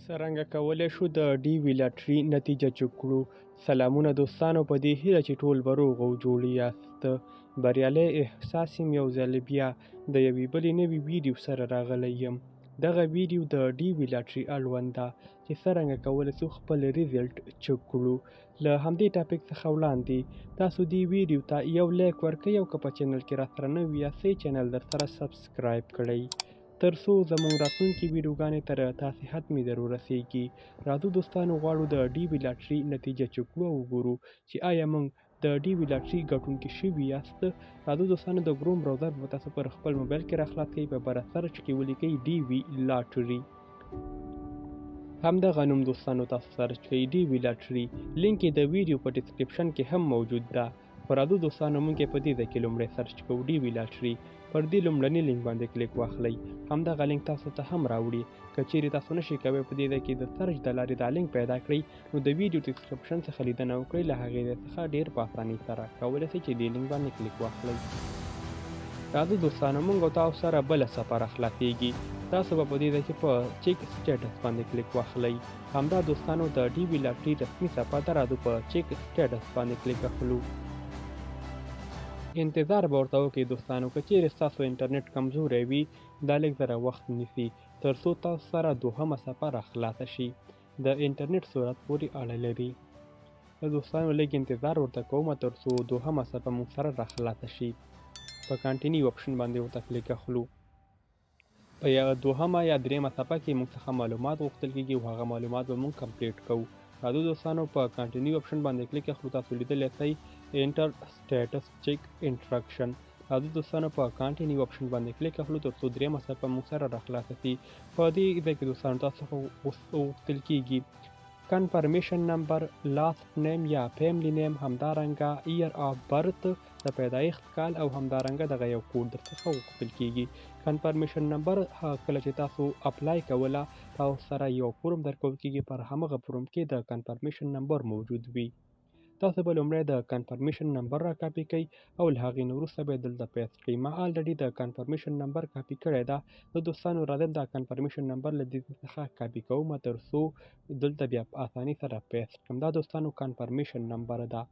څرنګه کولی شو د ډي وي لاټري نتیجه چک کړو؟ سلامونه دوستانو، په دې هیله چې ټول به روغ او جوړ یاست. بریالی احساس یم یو ځل بیا د یوې بلې نوې ویډیو سره راغلی یم. دغه ویډیو د ډي وي لاټري اړوند ده چې څرنګه کولی شو خپل ریزلټ چک کړو. له همدې ټاپک څخه وړاندې تاسو دې ویډیو ته یو لایک ورکړئ او که په چینل کې راسره نوي یاستئ چینل درسره سبسکرایب کړئ تر څو زموږ راتلونکي ویډیوګانې تر تاسې حتمي در ورسیږي. راځو دوستانو غواړو د ډي وي لاټري نتیجه چک کړو او وګورو چې آیا موږ د ډي وي لاټري ګټونکي شوي یاست. راځو دوستانو د کروم براوزر به تاسو پر خپل موبایل کې راخلاص کړئ، په بره سرچ کې ولیکئ ډي وي لاټري. همدغه نوم دوستانو تاسو سرچ کړئ ډي وي لاټري. لینک یې د ویډیو په ډسکرپشن کې هم موجود ده. خو راځو دوستانو موږ یې په دې ځای کې لومړی سرچ کوو ډي وي لاټري. پر دې لومړني لینک باندې کلیک واخلئ. همدغه لینک تاسو ته هم راوړي. که چیرې تاسو نشئ کولی په دې ځای کې د سرچ د لارې دا لینک پیدا کړئ، نو د ویډیو ډسکرپشن څخه لیدنه وکړئ. له هغې ځای څخه ډېر په اسانۍ سره کولی شئ چې دې لینک باندې کلیک واخلئ. راځو دوستانو موږ او تاسو سره بله سفره خلاصیږي. تاسو به په دې ځای کې په چیک سټیټس باندې کلیک واخلئ. همدا دوستانو د ډي وي لاټري رسمي صفحه ده. راځو په چیک سټیټس باندې کلیک اخلو. انتظار به ورته وکړئ دوستانو. که چیرې ستاسو انټرنیټ کمزوری وي دا لږ ذره وخت نیسي تر څو تاسو سره دوهمه صفحه راخلاصه شي. د انټرنیټ سرعت پورې اړه لري. دوستانو لږ انتظار ورته کوم تر څو دوهمه صفحه موږ سره راخلاصه شي. په کانټینیو اپشن باندې ورته کلیک اخلو. په دوهمه یا دریمه صفحه کې موږ څخه معلومات غوښتل کېږي او هغه معلومات به موږ کمپلیټ کوو. راځو دوستانو په کانټینیو اپشن باندې کلیک اخلو. تاسو لیدلی شئ انټر سټیټس چیک انسټرکشن. راځو دوستانو په کانټینیو اپشن باندې کلیک اخلو تر څو دریمه صفحه موږ سره راخلاصه شي. په دې ځای کې دوستانو تاسو څخه غوښتل کېږي کنفرمیشن نمبر، لاست نیم یا فیملی نیم، همدارنګه ایر آف برت د پیدایښت کال او همدارنګه دغه یو کوډ درڅخه غوښتل کېږي. کنفرمیشن نمبر کله چې تاسو اپلای کوله تاسو سره یو فورم درکول کېږي. پر همغه فورم کې د کنفرمیشن نمبر موجود وي. تاسو به لومړی د کنفرمیشن نمبر را کاپي کوئ او له هغې نه وروسته به یې دلته پیسټ کړئ. ما الریډي د کنفرمیشن نمبر کاپي کړی ده. زه دوستانو راځم دا کنفرمیشن نمبر له دې څخه کاپي کوم تر څو دلته بیا په اسانۍ سره پیسټ کړم. دا دوستانو کنفرمیشن نمبر ده.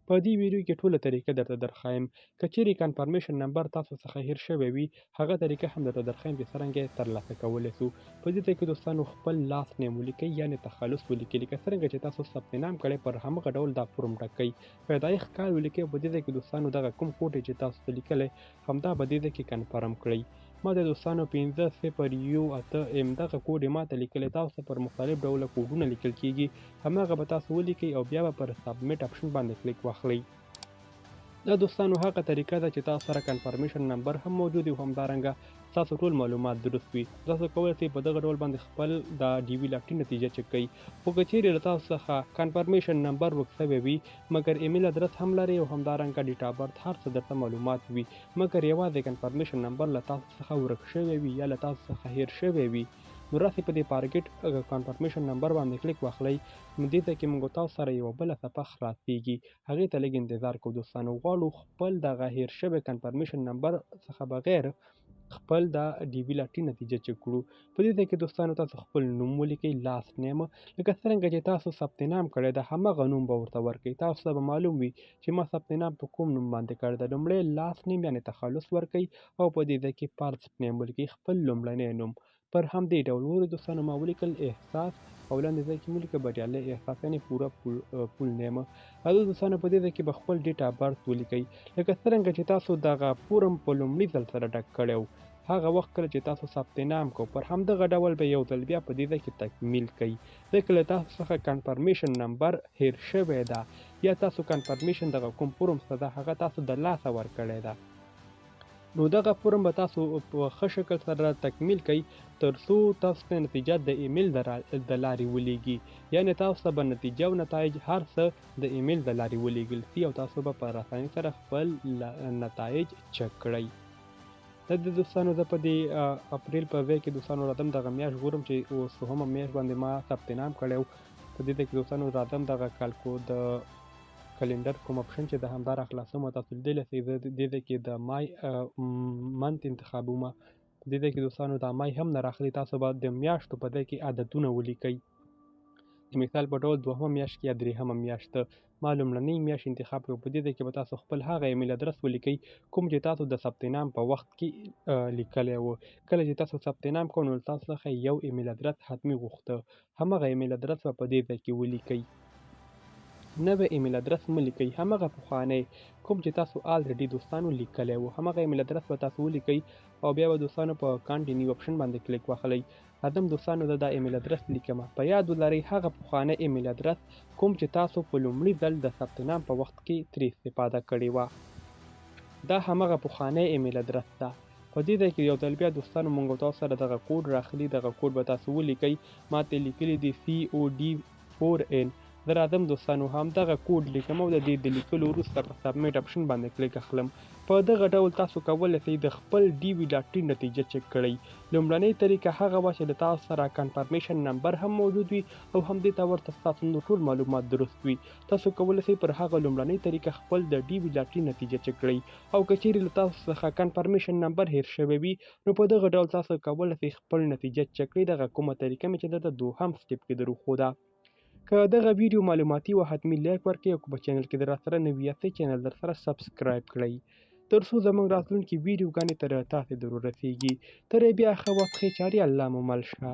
په دې ویډیو کې ټوله طریقه درته درښایم. که چیرې کنفرمیشن نمبر تاسو څخه هیر شوی وي هغه طریقه هم درته درښایم چې څرنګه یې ترلاسه کولی شو. په دې ځای کې دوستانو خپل لاست نیم ولیکئ یعنې تخلص ولیکئ. لکه څرنګه چې تاسو ثبت نام کړی پر همغه ډول دا فورم ډکئ. پیدایښت کال ولیکئ. په دې ځای کې دوستانو دغه کوم کوډ چې تاسو ته لیکلی همدا په دې ځای کې کنفرم کړئ. ما د دوستانو 5001 دغه کوډ یې ما ته لیکلی. تاسو پر مختلف ډوله کوډونه لیکل کېږي. هماغه به تاسو ولیکئ او بیا به پر سبمیټ اپشن باندې کلیک واخلئ. دا دوستانو هغه طریقه ده چې تاسو سره کنفرمیشن نمبر هم موجود وي او همدارنګه ستاسو ټول معلومات درست وي. تاسو کولی شئ په دغه ډول باندې خپل د ډي وي لاټري نتیجه چک کړئ. خو که چیرې له تاسو څخه کنفرمیشن نمبر ورک شوی وي مګر ایمیل ادرس هم لرئ او همدارنګه ډیټ آف برت هر څه درته معلومات وي مګر یوازې کنفرمیشن نمبر له تاسو څخه ورک شوی وي یا له تاسو څخه هیر شوی وي نو راسئ په دې فارګیټ کنفرمیشن نمبر باندې کلیک واخلئ. نو دې ځای کې موږ تاسو سره یوه بله صفحه خلاصیږي. هغې ته لږ انتظار کوو دوستانو. غواړو خپل دغه هیر شوی کنفرمیشن نمبر څخه بغیر خپل د ډي وي لاټري نتیجه چک کړو. په دې ځای کې دوستانو تاسو خپل نوم ولیکئ، لاست نیم لکه څرنګه چې تاسو ثبت نام کړی ده همغه نوم به ورته ورکئ. تاسو ته به معلوم وي چې ما ثبت نام په کوم نوم باندې کړی ده. لومړی لاست نیم یعنې تخلص ورکئ او په دې ځای کې فرست نیم ولیکئ، خپل لومړنی نوم. پر همدې ډول ورو دوستانو ما ولیکل احساس او لاندې ځای کې مو لیکه بریالی احساس یعنې پوره فول نیم. راځو دوستانو په دې ځای کې به خپل ډیټ آف برت ولیکئ. لکه څرنګه چې تاسو دغه فورم په لومړي ځل سره ډک کړی و هغه وخت کله چې تاسو ثبت نام کو پر همدغه ډول به یو ځل بیا په دې ځای کې تکمیل کړئ. ځکه له تاسو څخه کنفرمیشن نمبر هیر شوی ده یا تاسو کنفرمیشن دغه کوم فورم څه ده هغه تاسو د لاسه ورکړی ده. نو دغه فورم به تاسو په ښه شکل سره تکمیل کړئ تر څو تاسو ته نتیجه د ایمیل د لارې ولیږي. یعنې تاسو ته به نتیجه او نتایج هر څه د ایمیل د لارې ولیږل شي او تاسو به په اسانۍ سره خپل نتایج چک کړئ. د دوستانو زه په دې اپریل په ځای کې دوستانو راځم دغه میاشت ګورم چې اوس دوهمه میاشت باندې ما ثبت نام کړی و. په دې ځای کې دوستانو راځم دغه کالکو د کلندر کوم اپشن چې د همدا راخلاصوم تاسو لیدلی شئ. زه دې ځای کې د مای منت انتخابومه. په دې ځای کې دوستانو دا مای هم نه راخلي، تاسو به د میاشتو په ځای کې عددونه ولیکئ. د مثال په ډول 2مه میاشت کې یا 3مه میاشت ما لومړنۍ میاشت انتخاب کړو. په دې ځای کې به تاسو خپل هغه ایمیل ادرس ولیکئ کوم چې تاسو د ثبت نام په وخت کې لیکلی و. کله چې تاسو ثبت نام کوئ نو تاسو څخه یو ایمیل ادرس حتمي غوښته، همغه ایمیل ادرس به په دې ځای کې ولیکئ. نوی ایمیل ادرس مه لیکئ، همغه پخوانی کوم چې تاسو آلریډي دوستانو لیکلی و همغه ایمیل ادرس به تاسو ولیکئ او بیا به دوستانو په کانټینیو اپشن باندې کلیک واخلئ. راځم دوستانو دا ایمیل ادرس لیکمه. په یاد ولرئ هغه پخوانی ایمیل ادرس کوم چې تاسو په لومړي ځل د ثبت نام په وخت کې ترې استفاده کړې وه، دا همغه پخوانی ایمیل ادرس ده. په دې ځای کې یو ځل بیا دوستانو موږ او تاسو سره دغه کوډ راخلي، دغه کوډ به تاسو ولیکئ. ما ته لیکلي دي COD4N. زه راځم دوستانو همدغه کوډ لیکم او د دې د لیکلو وروسته په سبمیټ اپشن باندې کلیک اخلم. په دغه ډول تاسو کولی شئ د خپل DV لاټري نتیجه چک کړئ. لومړنۍ طریقه هغه وه چې د تاسو سره کنفرمیشن نمبر هم موجود وي او همدې ته ورته ستاسو نور ټول معلومات درست وي. تاسو کولی شئ پر هغه لومړنۍ طریقه خپل د DV لاټري نتیجه چک کړئ او که چیرې له تاسو څخه کنفرمیشن نمبر هیر شوی وي نو په دغه ډول تاسو کولی شئ خپل نتیجه چک کړئ. دغه کومه طریقه مې چې ده د دوهم سټپ کې دروښوده. که دغه ویډیو معلوماتي و حتمي لایک ورکړئ او که په چینل کې درسره نوي یاستئ چینل درسره سبسکرایب کړئ تر څو زموږ راتلونکي ویډیوګانې تر تاسې در ورسیږي. تر بیا ښه وخت ښې چارې الله مو مل شه.